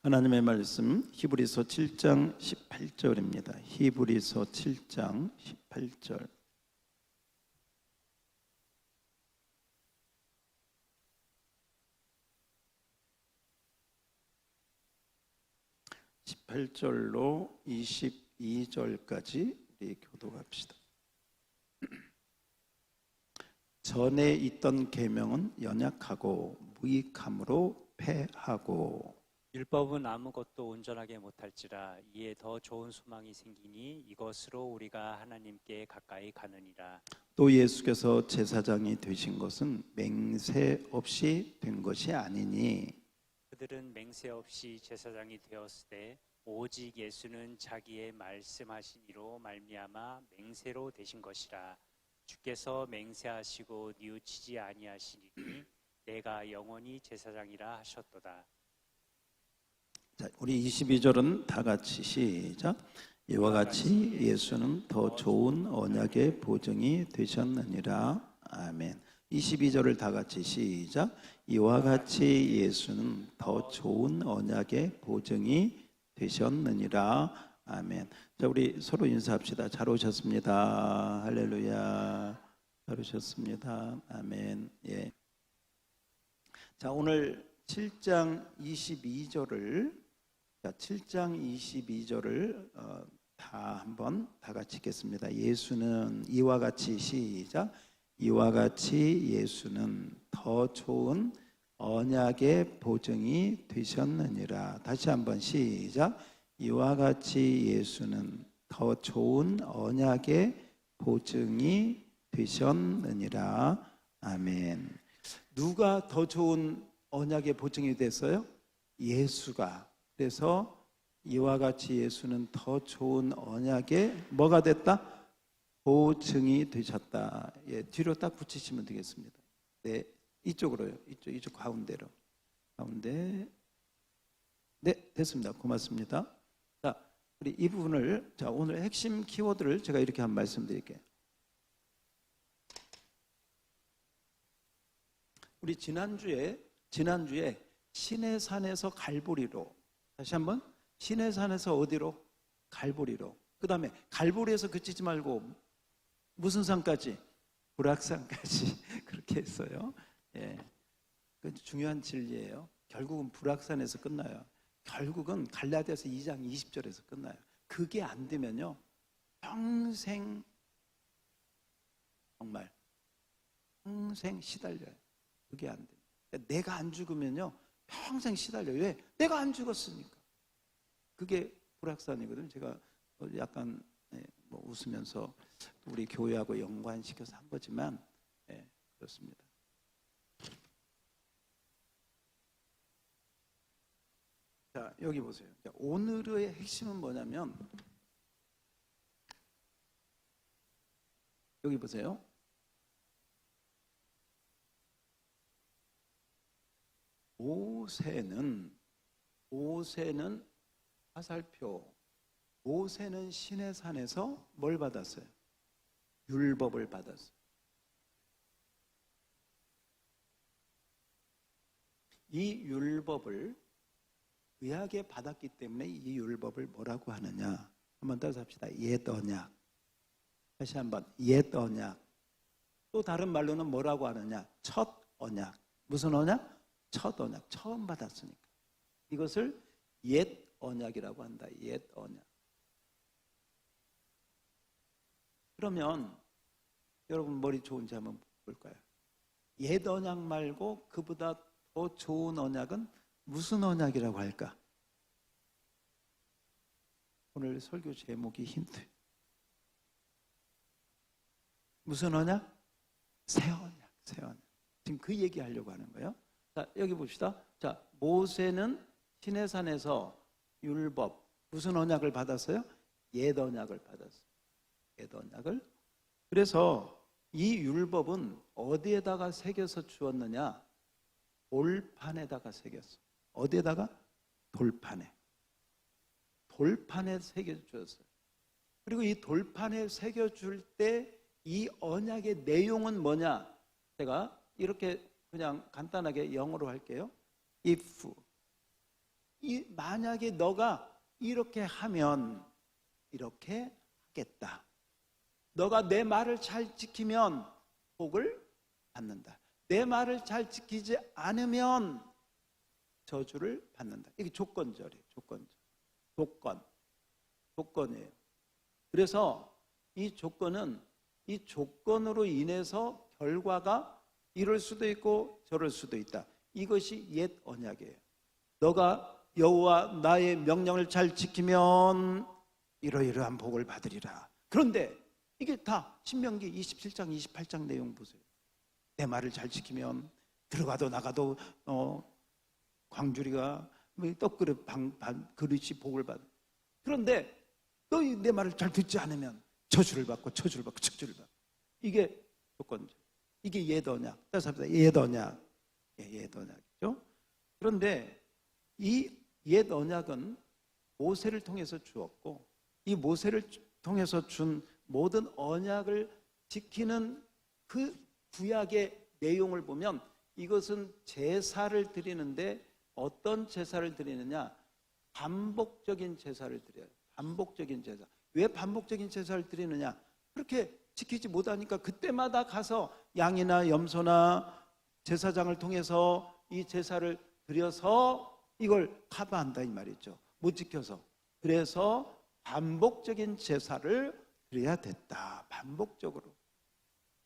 하나님의 말씀 히브리서 7장 18절입니다. 히브리서 7장 18절. (18절로) 22절까지 우리 교독합시다. 전에 있던 계명은 연약하고 무익함으로 패하고, 율법은 아무것도 온전하게 못할지라 이에 더 좋은 소망이 생기니 이것으로 우리가 하나님께 가까이 가느니라. 또 예수께서 제사장이 되신 것은 맹세 없이 된 것이 아니니, 그들은 맹세 없이 제사장이 되었을 때 오직 예수는 자기의 말씀하신 이로 말미암아 맹세로 되신 것이라. 주께서 맹세하시고 뉘우치지 아니하시리니 내가 영원히 제사장이라 하셨도다. 자, 우리 22절은 다 같이 시작. 이와 같이 예수는 더 좋은 언약의 보증이 되셨느니라. 아멘. 22절을 다 같이 시작. 이와 같이 예수는 더 좋은 언약의 보증이 되셨느니라. 아멘. 자, 우리 서로 인사합시다. 잘 오셨습니다. 할렐루야. 잘 오셨습니다. 아멘. 예. 자, 오늘 7장 22절을 다 한번 다 같이 읽겠습니다. 예수는 이와 같이 시작. 이와 같이 예수는 더 좋은 언약의 보증이 되셨느니라. 다시 한번 시작. 이와 같이 예수는 더 좋은 언약의 보증이 되셨느니라. 아멘. 누가 더 좋은 언약의 보증이 됐어요? 예수가. 그래서 이와 같이 예수는 더 좋은 언약의 뭐가 됐다? 보증이 되셨다. 예, 뒤로 딱 붙이시면 되겠습니다. 네, 이쪽으로요. 이쪽 가운데로. 가운데. 네, 됐습니다. 고맙습니다. 자, 우리 이 부분을, 자, 오늘 핵심 키워드를 제가 이렇게 한번 말씀드릴게요. 우리 지난주에 시내산에서 갈보리로, 다시 한번 시내산에서 어디로? 갈보리로. 그 다음에 갈보리에서 그치지 말고 무슨 산까지? 불악산까지 그렇게 했어요. 예, 그 중요한 진리예요. 결국은 불악산에서 끝나요. 결국은 갈라디아서 2장 20절에서 끝나요. 그게 안 되면요 평생, 정말 평생 시달려요. 그게 안 돼요. 내가 안 죽으면요 평생 시달려요. 왜? 내가 안 죽었으니까. 그게 불악산이거든요. 제가 약간 뭐 웃으면서 우리 교회하고 연관시켜서 한 거지만 그렇습니다. 자, 여기 보세요. 오늘의 핵심은 뭐냐면, 여기 보세요. 모세는 화살표, 모세는 시내산에서 뭘 받았어요? 율법을 받았어요. 이 율법을 의하게 받았기 때문에 이 율법을 뭐라고 하느냐? 한번 따라서 합시다. 옛 언약. 다시 한번 옛 언약. 또 다른 말로는 뭐라고 하느냐? 첫 언약. 무슨 언약? 첫 언약. 처음 받았으니까. 이것을 옛 언약이라고 한다. 옛 언약. 그러면 여러분 머리 좋은지 한번 볼까요? 옛 언약 말고 그보다 더 좋은 언약은 무슨 언약이라고 할까? 오늘 설교 제목이 힌트. 무슨 언약? 새 언약. 새 언약. 지금 그 얘기 하려고 하는 거예요. 자, 여기 봅시다. 자, 모세는 시내산에서 율법, 무슨 언약을 받았어요? 옛 언약을 받았어요. 옛 언약을. 그래서 이 율법은 어디에다가 새겨서 주었느냐? 돌판에다가 새겼어. 어디에다가? 돌판에. 돌판에 새겨주었어요. 그리고 이 돌판에 새겨줄 때 이 언약의 내용은 뭐냐? 제가 이렇게 그냥 간단하게 영어로 할게요. If 만약에 너가 이렇게 하면 이렇게 하겠다. 너가 내 말을 잘 지키면 복을 받는다. 내 말을 잘 지키지 않으면 저주를 받는다. 이게 조건절이에요. 조건이에요. 그래서 이 조건으로 인해서 결과가 이럴 수도 있고 저럴 수도 있다. 이것이 옛 언약이에요. 너가 여호와 나의 명령을 잘 지키면 이러이러한 복을 받으리라. 그런데 이게 다 신명기 27장 28장 내용 보세요. 내 말을 잘 지키면 들어가도 나가도 광주리가 떡그릇 그릇이 복을 받아. 그런데 너 내 말을 잘 듣지 않으면 저주를 받고. 이게 조건적. 이게 옛 언약. 옛 언약. 옛 언약이죠. 그런데 이 옛 언약은 모세를 통해서 주었고, 이 모세를 통해서 준 모든 언약을 지키는 그 구약의 내용을 보면 이것은 제사를 드리는데 어떤 제사를 드리느냐? 반복적인 제사를 드려요. 반복적인 제사. 왜 반복적인 제사를 드리느냐? 그렇게 지키지 못하니까 그때마다 가서 양이나 염소나 제사장을 통해서 이 제사를 드려서 이걸 커버한다 이 말이죠. 못 지켜서. 그래서 반복적인 제사를 드려야 됐다. 반복적으로.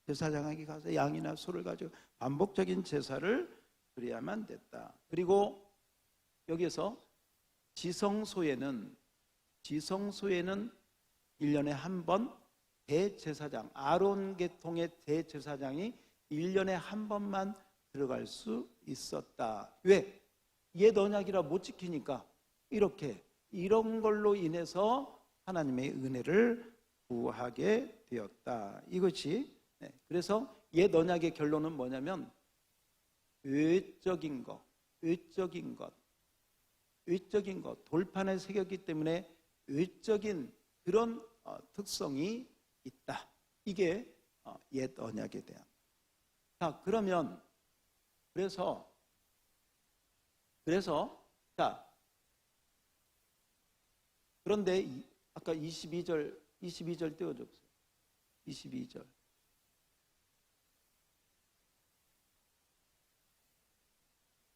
제사장에게 가서 양이나 소를 가지고 반복적인 제사를 드려야만 됐다. 그리고 여기에서 지성소에는 1년에 한 번 대제사장, 아론 계통의 대제사장이 1년에 한 번만 들어갈 수 있었다. 왜? 옛 언약이라 못 지키니까 이런 걸로 인해서 하나님의 은혜를 구하게 되었다. 이것이 그래서 옛 언약의 결론은 뭐냐면 외적인 것, 돌판에 새겼기 때문에 외적인 그런 특성이 있다. 이게 옛 언약에 대한. 자, 그러면 그래서 자, 그런데 아까 22절 띄워줬어요. 22절.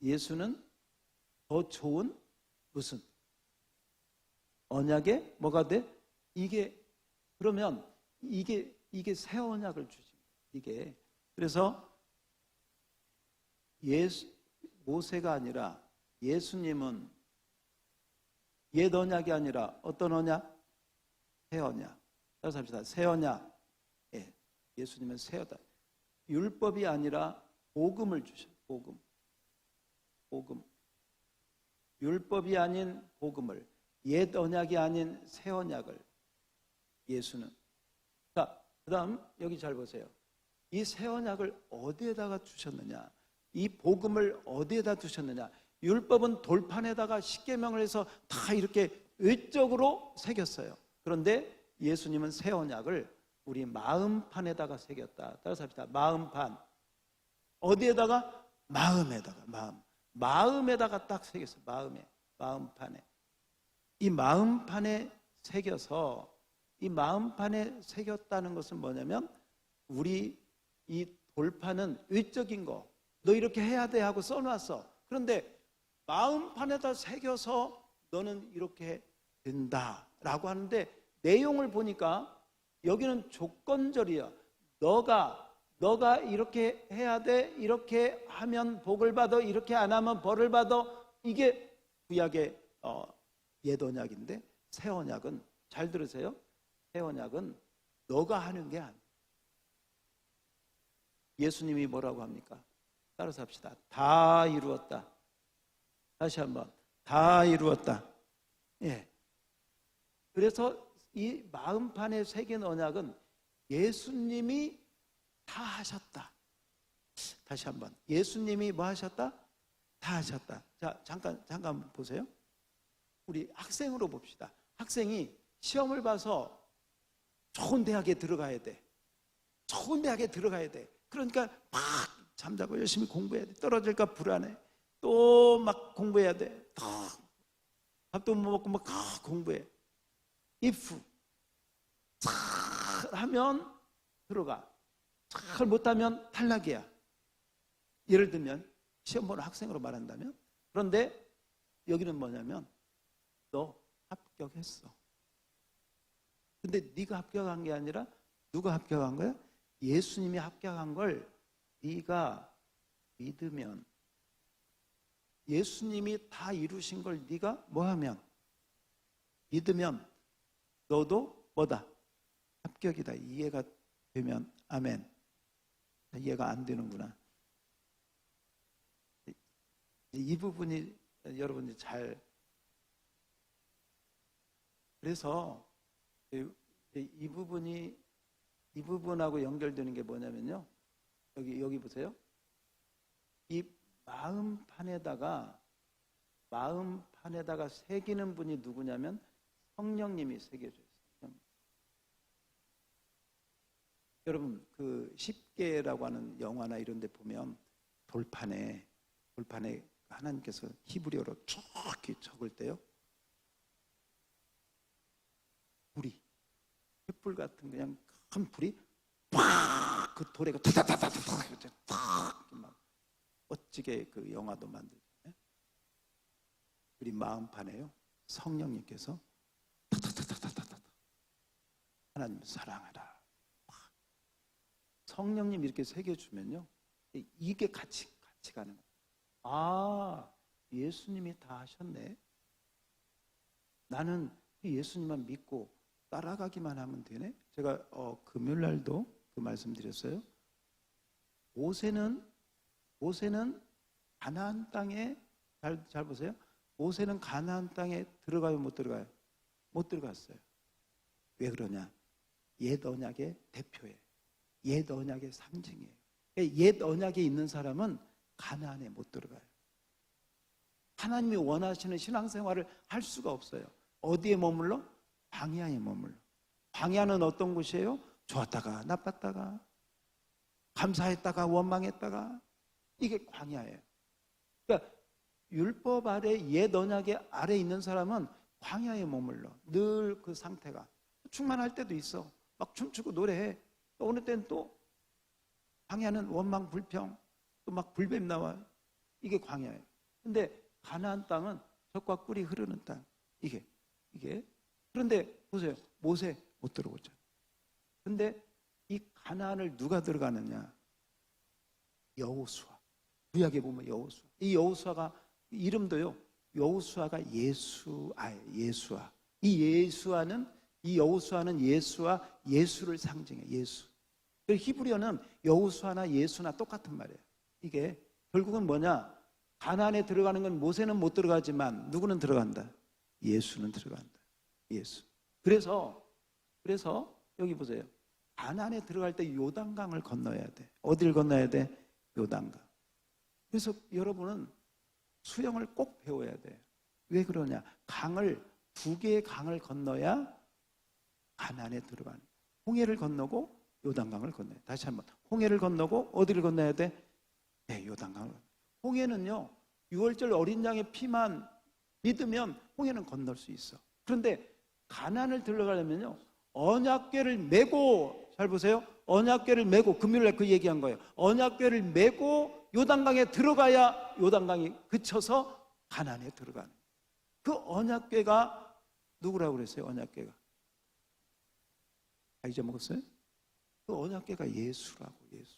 예수는 더 좋은 무슨 언약에 뭐가 돼? 그러면 이게 새 언약을 주십니다. 이게 그래서 모세가 아니라 예수님은 옛 언약이 아니라 어떤 언약? 새 언약. 따라서 합시다. 새 언약. 예수님은 새 언약. 율법이 아니라 복음을 주셔. 복음. 율법이 아닌 복음을, 옛 언약이 아닌 새 언약을 예수는. 자, 그다음 여기 잘 보세요. 이 새 언약을 어디에다가 주셨느냐? 이 복음을 어디에다 두셨느냐? 율법은 돌판에다가 십계명을 해서 다 이렇게 외적으로 새겼어요. 그런데 예수님은 새 언약을 우리 마음판에다가 새겼다. 따라서 합시다. 마음판. 어디에다가? 마음에다가 딱 새겼어요. 마음판에. 이 마음판에 새겨서, 이 마음판에 새겼다는 것은 뭐냐면 우리 이 돌판은 외적인 거, 너 이렇게 해야 돼 하고 써놨어. 그런데 마음판에다 새겨서 너는 이렇게 된다라고 하는데 내용을 보니까 여기는 조건절이야. 너가 이렇게 해야 돼. 이렇게 하면 복을 받아. 이렇게 안 하면 벌을 받아. 이게 구약의 옛 언약인데 새 언약은 잘 들으세요. 새 언약은 너가 하는 게 아니야. 예수님이 뭐라고 합니까? 따라서 합시다. 다 이루었다. 다시 한번. 다 이루었다. 예. 그래서 이 마음판에 새긴 언약은 예수님이 다 하셨다. 다시 한번. 예수님이 뭐 하셨다? 다 하셨다. 자, 잠깐 보세요. 우리 학생으로 봅시다. 학생이 시험을 봐서 좋은 대학에 들어가야 돼. 좋은 대학에 들어가야 돼. 그러니까 막 잠자고 열심히 공부해야 돼. 떨어질까 불안해. 또 막 공부해야 돼. 더 밥도 못 먹고 막 공부해. if 잘 하면 들어가. 잘 못하면 탈락이야. 예를 들면 시험 보는 학생으로 말한다면. 그런데 여기는 뭐냐면 너 합격했어. 근데 네가 합격한 게 아니라 누가 합격한 거야? 예수님이 합격한 걸 네가 믿으면, 예수님이 다 이루신 걸 네가 뭐하면, 믿으면 너도 뭐다? 합격이다. 이해가 되면 아멘. 이해가 안 되는구나. 이 부분이 여러분이 잘, 그래서 이 부분하고 연결되는 게 뭐냐면요. 여기 보세요. 이 마음판에다가 새기는 분이 누구냐면 성령님이 새겨줘요. 성령. 여러분 그 10계라고 하는 영화나 이런 데 보면 돌판에 하나님께서 히브리어로 쭉 적을 때요. 불이, 횃불 같은 그냥 큰 불이 팍 그 돌에 타타타타타 막 멋지게 그 영화도 만들잖아요. 우리 마음판에요. 성령님께서 타타타타타타 하나님 사랑하라. 성령님 이렇게 새겨주면요. 이게 같이 가는 거예요. 아, 예수님이 다 하셨네. 나는 예수님만 믿고 따라가기만 하면 되네. 제가 금요일 날도 그 말씀드렸어요. 모세는 가나안 땅에 잘 보세요. 모세는 가나안 땅에 들어가요, 못 들어가요? 못 들어갔어요. 왜 그러냐? 옛 언약의 대표예요. 옛 언약의 상징이에요. 옛 언약에 있는 사람은 가나안에 못 들어가요. 하나님이 원하시는 신앙생활을 할 수가 없어요. 어디에 머물러? 광야에 머물러. 광야는 어떤 곳이에요? 좋았다가 나빴다가, 감사했다가 원망했다가, 이게 광야예요. 그러니까 율법 아래 옛 언약의 아래 있는 사람은 광야에 머물러. 늘 그 상태가. 충만할 때도 있어. 막 춤추고 노래해. 또 어느 때는 또 광야는 원망 불평, 또 막 불뱀 나와요. 이게 광야예요. 근데 가나안 땅은 젖과 꿀이 흐르는 땅. 이게. 그런데 보세요. 모세 못 들어오잖아요. 근데 이 가나안을 누가 들어가느냐? 여호수아. 구약에 보면 여호수아. 이 여호수아가 이름도요. 여호수아가 예수아예요. 예수아. 이 여호수아는 예수와 예수를 상징해. 예수. 히브리어는 여호수아나 예수나 똑같은 말이에요. 이게 결국은 뭐냐? 가나안에 들어가는 건 모세는 못 들어가지만 누구는 들어간다? 예수는 들어간다. 예수. 그래서 여기 보세요. 가나안에 들어갈 때 요단강을 건너야 돼. 어디를 건너야 돼? 요단강. 그래서 여러분은 수영을 꼭 배워야 돼. 왜 그러냐? 두 개의 강을 건너야 가나안에 들어가는. 홍해를 건너고 요단강을 건너야 돼. 다시 한번. 홍해를 건너고 어디를 건너야 돼? 네, 요단강을. 홍해는요. 6월절 어린 양의 피만 믿으면 홍해는 건널 수 있어. 그런데 가나안을 들어가려면요. 언약궤를 메고, 잘 보세요. 언약궤를 메고, 금요일날 그 얘기한 거예요. 언약궤를 메고 요단강에 들어가야 요단강이 그쳐서 가나안에 들어가는. 그 언약궤가 누구라고 그랬어요? 언약궤가. 잊어먹었어요? 그 언약궤가 예수라고. 예수.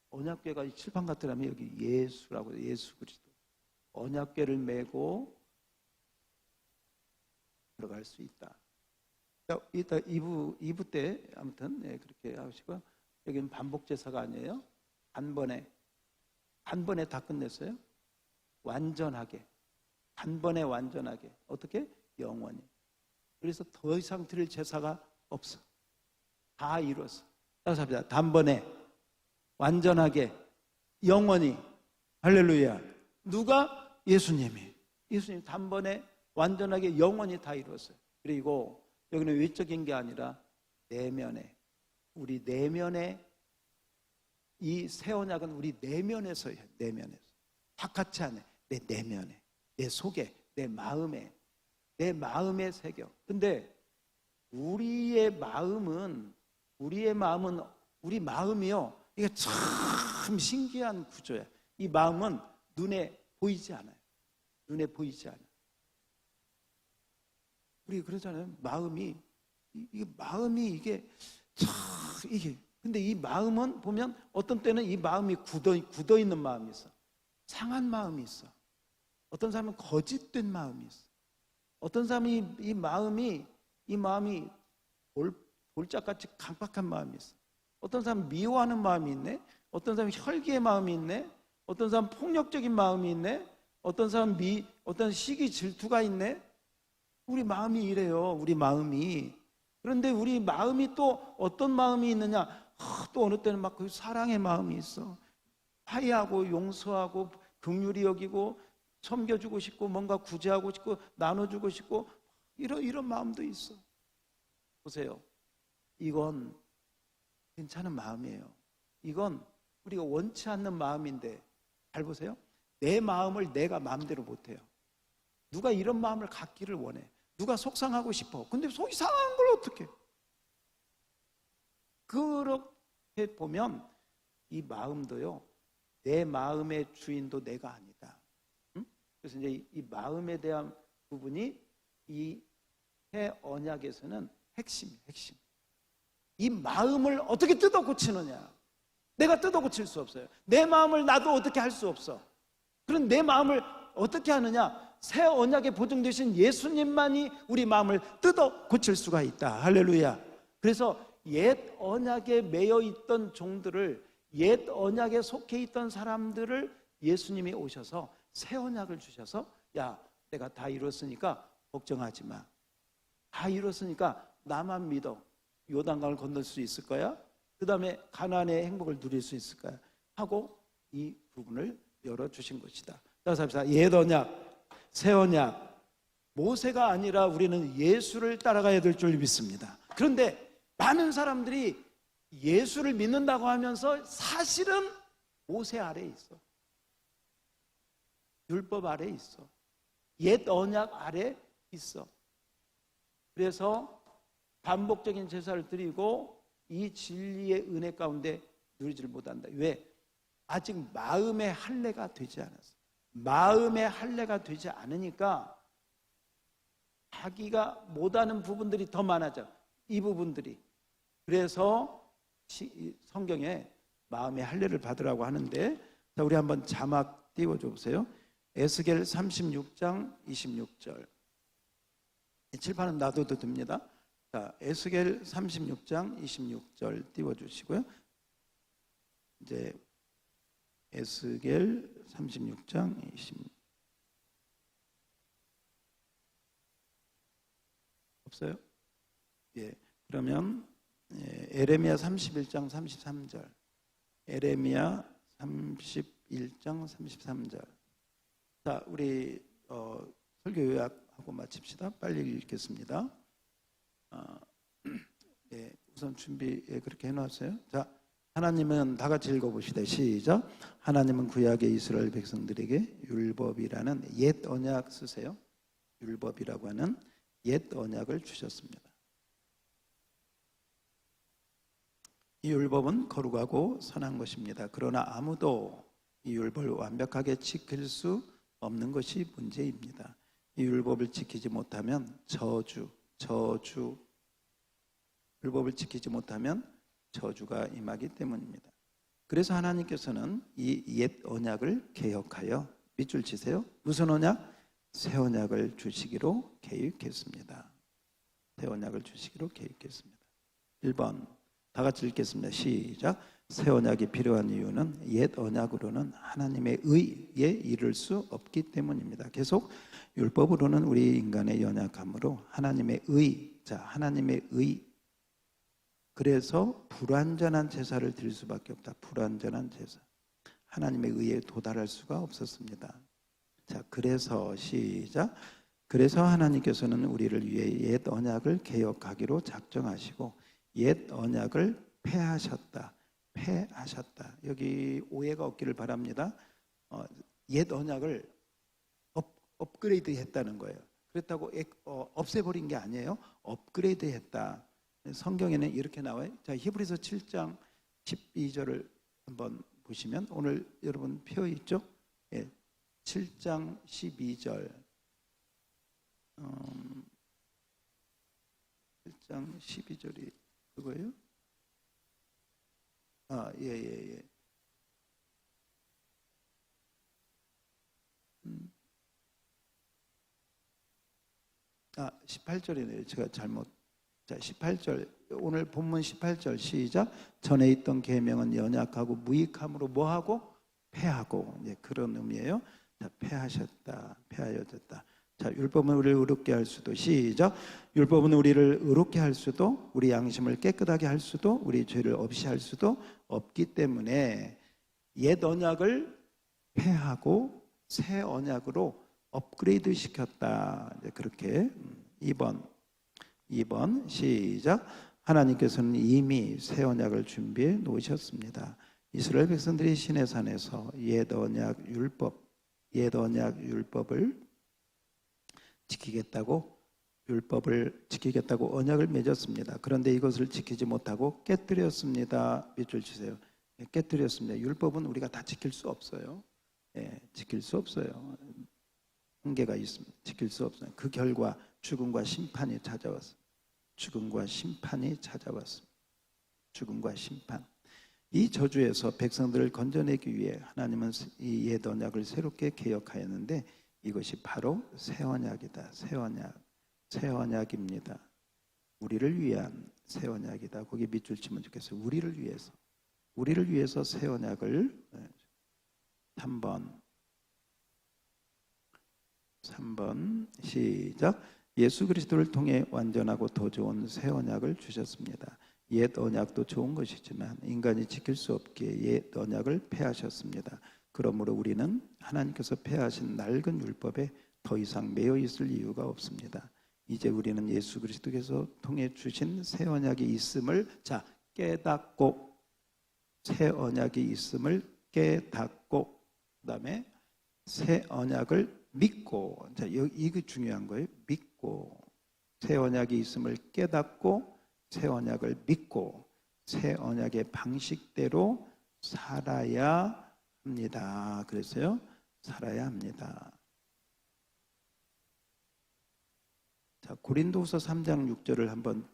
언약궤가 칠판 같더라면 여기 예수라고. 예수 그리스도. 언약궤를 메고 들어갈 수 있다. 이따 2부 때 아무튼 그렇게 하시고, 여기는 반복 제사가 아니에요. 단번에 다 끝냈어요. 완전하게. 단번에 완전하게. 어떻게? 영원히. 그래서 더 이상 드릴 제사가 없어. 다 이뤘어. 따라서 합니다. 단번에 완전하게 영원히. 할렐루야. 누가? 예수님이. 예수님 단번에 완전하게 영원히 다 이뤘어요. 그리고 여기는 외적인 게 아니라 내면에, 우리 내면에, 이 새 언약은 우리 내면에서 해요. 내면에서. 바깥이 아니에요. 내 내면에, 내 속에, 내 마음에 내 마음에 새겨. 근데 우리의 마음은 우리 마음이요. 이게 참 신기한 구조야. 이 마음은 눈에 보이지 않아요. 눈에 보이지 않아요. 우리 그러잖아요. 마음이 이게 참 이게 근데 이 마음은 보면 어떤 때는 이 마음이 굳어 있는 마음이 있어. 상한 마음이 있어. 어떤 사람은 거짓된 마음이 있어. 어떤 사람이 이 마음이 돌짝같이 강박한 마음이 있어. 어떤 사람은 미워하는 마음이 있네. 어떤 사람은 혈기의 마음이 있네. 어떤 사람은 폭력적인 마음이 있네. 어떤 사람은 어떤 시기 질투가 있네. 우리 마음이 이래요. 우리 마음이. 그런데 우리 마음이 또 어떤 마음이 있느냐? 또 어느 때는 막 그 사랑의 마음이 있어. 화해하고 용서하고 긍휼히 여기고 섬겨주고 싶고 뭔가 구제하고 싶고 나눠주고 싶고 이런 마음도 있어. 보세요. 이건 괜찮은 마음이에요. 이건 우리가 원치 않는 마음인데 잘 보세요. 내 마음을 내가 마음대로 못해요. 누가 이런 마음을 갖기를 원해. 누가 속상하고 싶어. 근데 속이 상한 걸 어떻게? 그렇게 보면 이 마음도요. 내 마음의 주인도 내가 아니다. 응? 그래서 이제 이 마음에 대한 부분이 이 새 언약에서는 핵심. 이 마음을 어떻게 뜯어 고치느냐? 내가 뜯어 고칠 수 없어요. 내 마음을 나도 어떻게 할 수 없어. 그런 내 마음을 어떻게 하느냐? 새 언약에 보증되신 예수님만이 우리 마음을 뜯어 고칠 수가 있다. 할렐루야. 그래서 옛 언약에 매여 있던 종들을, 옛 언약에 속해 있던 사람들을 예수님이 오셔서 새 언약을 주셔서, 야, 내가 다 이뤘으니까 걱정하지 마. 다 이뤘으니까 나만 믿어. 요단강을 건널 수 있을 거야? 그 다음에 가나안의 행복을 누릴 수 있을 거야? 하고 이 부분을 열어주신 것이다. 자, 삽시다. 옛 언약, 새 언약. 모세가 아니라 우리는 예수를 따라가야 될 줄 믿습니다. 그런데 많은 사람들이 예수를 믿는다고 하면서 사실은 모세 아래에 있어. 율법 아래에 있어. 옛 언약 아래에 있어. 그래서 반복적인 제사를 드리고 이 진리의 은혜 가운데 누리지를 못한다. 왜? 아직 마음의 할례가 되지 않았어. 마음의 할례가 되지 않으니까 자기가 못하는 부분들이 더 많아져. 이 부분들이. 그래서 성경에 마음의 할례를 받으라고 하는데, 자, 우리 한번 자막 띄워줘 보세요. 에스겔 36장 26절. 칠판은 놔둬도 됩니다. 자, 에스겔 36장 26절 띄워주시고요. 이제 에스겔 36장 26. 없어요? 예. 그러면 에레미야 31장 33절. 에레미야 31장 33절. 자, 우리 설교 요약하고 마칩시다. 빨리 읽겠습니다. 예, 우선 준비 그렇게 해놨어요. 자, 하나님은 다 같이 읽어봅시다. 시작. 하나님은 구약의 이스라엘 백성들에게 율법이라는 옛 언약 쓰세요. 율법이라고 하는 옛 언약을 주셨습니다. 이 율법은 거룩하고 선한 것입니다. 그러나 아무도 이 율법을 완벽하게 지킬 수 없는 것이 문제입니다. 이 율법을 지키지 못하면 저주, 율법을 지키지 못하면 저주가 임하기 때문입니다. 그래서 하나님께서는 이 옛 언약을 개혁하여 밑줄 치세요. 무슨 언약? 새 언약을 주시기로 계획했습니다. 새 언약을 주시기로 계획했습니다. 1번 다 같이 읽겠습니다. 시작. 새 언약이 필요한 이유는 옛 언약으로는 하나님의 의에 이를 수 없기 때문입니다. 계속 율법으로는 우리 인간의 연약함으로 하나님의 의, 자, 하나님의 의. 그래서 불완전한 제사를 드릴 수밖에 없다. 불완전한 제사. 하나님의 의에 도달할 수가 없었습니다. 자, 그래서 시작. 그래서 하나님께서는 우리를 위해 옛 언약을 개혁하기로 작정하시고 옛 언약을 폐하셨다. 여기 오해가 없기를 바랍니다. 옛 언약을 업그레이드 했다는 거예요. 그렇다고 없애버린 게 아니에요. 업그레이드했다. 성경에는 이렇게 나와요. 자, 히브리서 7장 12절을 한번 보시면 오늘 여러분 표 있죠? 예, 7장 12절. 7장 12절이 그거예요? 예. 18절이네요. 제가 잘못. 자, 18절. 오늘 본문 18절 시작. 전에 있던 계명은 연약하고 무익함으로 뭐하고? 패하고. 예, 그런 의미예요. 자, 패하셨다. 패하여졌다. 자, 율법은 우리를 의롭게 할 수도. 시작. 율법은 우리를 의롭게 할 수도, 우리 양심을 깨끗하게 할 수도, 우리 죄를 없이 할 수도 없기 때문에 옛 언약을 패하고 새 언약으로 업그레이드 시켰다. 그렇게 2번 시작. 하나님께서는 이미 새 언약을 준비해 놓으셨습니다. 이스라엘 백성들이 시내산에서 옛 언약 율법을 지키겠다고 언약을 맺었습니다. 그런데 이것을 지키지 못하고 깨뜨렸습니다. 밑줄 치세요. 깨뜨렸습니다. 율법은 우리가 다 지킬 수 없어요. 지킬 수 없어요. 한계가 있습니다. 지킬 수 없어요. 그 결과 죽음과 심판이 찾아왔습니다. 죽음과 심판이 심판. 이 저주에서 백성들을 건져내기 위해 하나님은 이 옛 언약을 새롭게 개혁하였는데 이것이 바로 새 언약이다. 새 언약입니다. 우리를 위한 새 언약이다. 거기 밑줄 치면 좋겠어요. 우리를 위해서 새 언약을 3번 시작. 예수 그리스도를 통해 완전하고 더 좋은 새 언약을 주셨습니다. 옛 언약도 좋은 것이지만 인간이 지킬 수 없기에 옛 언약을 폐하셨습니다. 그러므로 우리는 하나님께서 폐하신 낡은 율법에 더 이상 매여 있을 이유가 없습니다. 이제 우리는 예수 그리스도께서 통해 주신 새 언약이 있음을 깨닫고, 새 언약이 있음을 깨닫고, 그다음에 새 언약을 믿고. 자, 이게 중요한 거예요. 믿고. 새 언약이 있음을 깨닫고, 새 언약을 믿고, 새 언약의 방식대로 살아야 합니다. 그랬어요. 살아야 합니다. 자, 고린도후서 3장 6절을 한번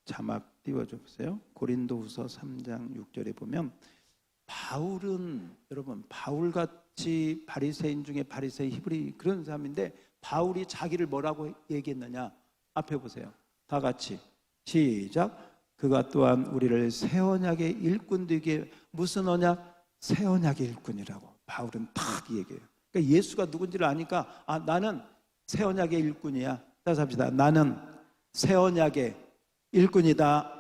자막 띄워줘 보세요. 고린도후서 3장 6절에 보면 바울은, 여러분, 바울같이 바리새인 중에 바리새인 히브리 그런 사람인데 바울이 자기를 뭐라고 얘기했느냐? 앞에 보세요. 다 같이 시작. 그가 또한 우리를 새 언약의 일꾼 되게. 무슨 언약? 새 언약의 일꾼이라고 바울은 딱 얘기해요. 그러니까 예수가 누군지를 아니까 나는 새 언약의 일꾼이야. 따라서 합시다. 나는 새 언약의 일꾼이다.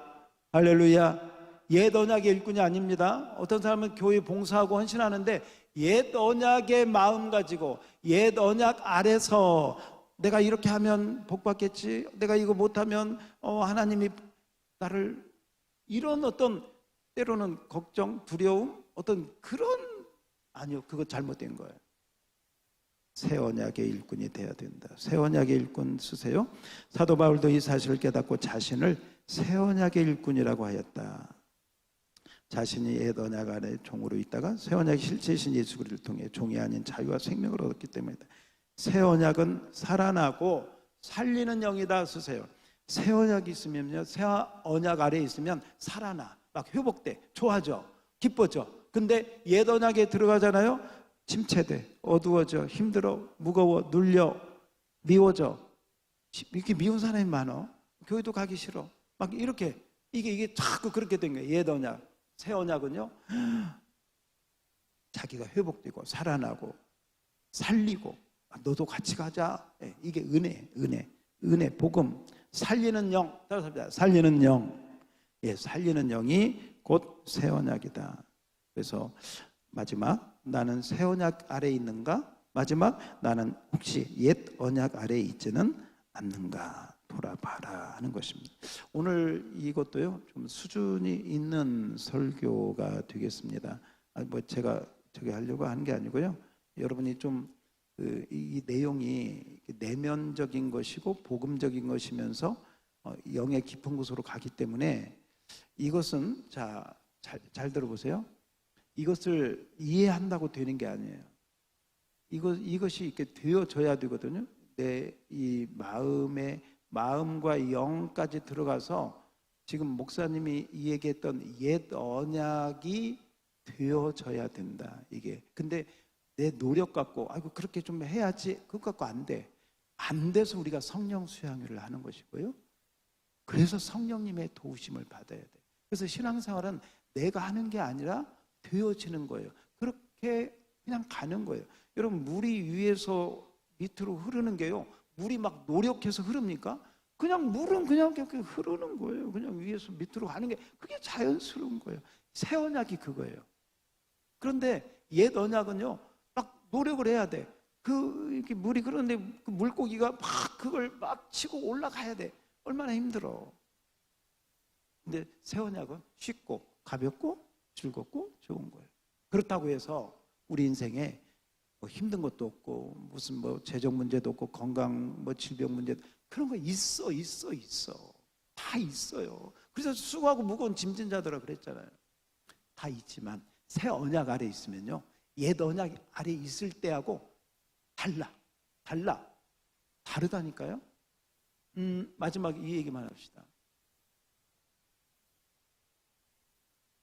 할렐루야. 옛 언약의 일꾼이 아닙니다. 어떤 사람은 교회 봉사하고 헌신하는데 옛 언약의 마음 가지고 옛 언약 아래서 내가 이렇게 하면 복 받겠지, 내가 이거 못하면 하나님이 나를, 이런 어떤 때로는 걱정, 두려움, 어떤 그런, 아니요, 그거 잘못된 거예요. 새 언약의 일꾼이 돼야 된다. 새 언약의 일꾼 쓰세요. 사도 바울도 이 사실을 깨닫고 자신을 새 언약의 일꾼이라고 하였다. 자신이 옛 언약 안에 종으로 있다가 새 언약의 실제이신 예수 그리스도를 통해 종이 아닌 자유와 생명을 얻었기 때문이다. 새 언약은 살아나고 살리는 영이다 쓰세요. 새 언약이 있으면요, 새 언약 아래에 있으면 살아나, 막 회복돼, 좋아져, 기뻐져. 근데 옛 언약에 들어가잖아요, 침체돼, 어두워져, 힘들어, 무거워, 눌려, 미워져. 이렇게 미운 사람이 많아. 교회도 가기 싫어. 막 이렇게 이게 자꾸 그렇게 된 거예요. 옛 언약. 새 언약은요, 자기가 회복되고 살아나고 살리고, 너도 같이 가자. 이게 은혜, 복음, 살리는 영. 따라서 합니다. 살리는 영. 살리는 영이 곧 새 언약이다. 그래서 마지막, 나는 새 언약 아래에 있는가? 마지막, 나는 혹시 옛 언약 아래에 있지는 않는가? 돌아봐라 하는 것입니다. 오늘 이것도요, 좀 수준이 있는 설교가 되겠습니다. 뭐 제가 저기 하려고 하는 게 아니고요, 여러분이 좀 이 내용이 내면적인 것이고 복음적인 것이면서 영의 깊은 곳으로 가기 때문에 이것은 잘 들어보세요. 이것을 이해한다고 되는 게 아니에요. 이것이 이렇게 되어져야 되거든요. 내 이 마음과 영까지 들어가서 지금 목사님이 얘기했던 옛 언약이 되어져야 된다. 이게. 근데 내 노력 갖고 아이고 그렇게 좀 해야지 그것 갖고 안 돼. 안 돼서 우리가 성령 수양회를 하는 것이고요. 그래서 성령님의 도우심을 받아야 돼. 그래서 신앙생활은 내가 하는 게 아니라 되어지는 거예요. 그렇게 그냥 가는 거예요. 여러분 물이 위에서 밑으로 흐르는 게요. 물이 막 노력해서 흐릅니까? 그냥 물은 그냥 이렇게 흐르는 거예요. 그냥 위에서 밑으로 가는 게 그게 자연스러운 거예요. 새 언약이 그거예요. 그런데 옛 언약은요. 막 노력을 해야 돼. 이렇게 물이 그런데 그 물고기가 막 그걸 막 치고 올라가야 돼. 얼마나 힘들어. 근데 새 언약은 쉽고 가볍고 즐겁고 좋은 거예요. 그렇다고 해서 우리 인생에 뭐 힘든 것도 없고 무슨 뭐 재정 문제도 없고 건강 뭐 질병 문제 그런 거 있어 다 있어요. 그래서 수고하고 무거운 짐진 자들아 그랬잖아요. 다 있지만 새 언약 아래 있으면요 옛 언약 아래 있을 때하고 다르다니까요. 마지막 이 얘기만 합시다.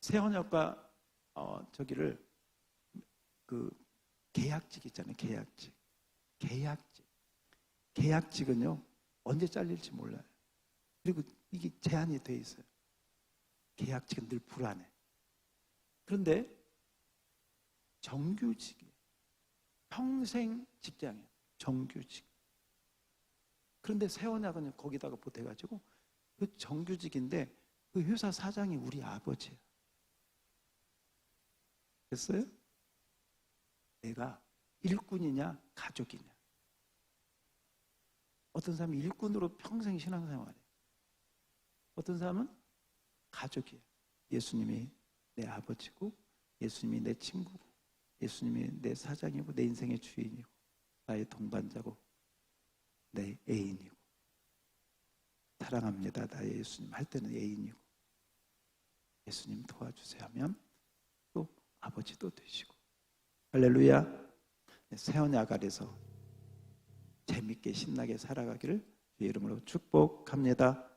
새 언약과 저기를 계약직 있잖아요. 계약직은요 언제 잘릴지 몰라요. 그리고 이게 제한이 돼 있어요. 계약직은 늘 불안해. 그런데 정규직이 평생 직장이에요. 정규직. 그런데 새 언약은 거기다가 보태가지고 그 정규직인데 그 회사 사장이 우리 아버지예요. 됐어요? 내가 일꾼이냐 가족이냐. 어떤 사람이 일꾼으로 평생 신앙생활해요. 어떤 사람은 가족이에요. 예수님이 내 아버지고 예수님이 내 친구고 예수님이 내 사장이고 내 인생의 주인이고 나의 동반자고 내 애인이고 사랑합니다 나의 예수님 할 때는 애인이고 예수님 도와주세요 하면 또 아버지도 되시고 할렐루야. 새 언약 아래서 재밌게 신나게 살아가기를 주의 이름으로 축복합니다.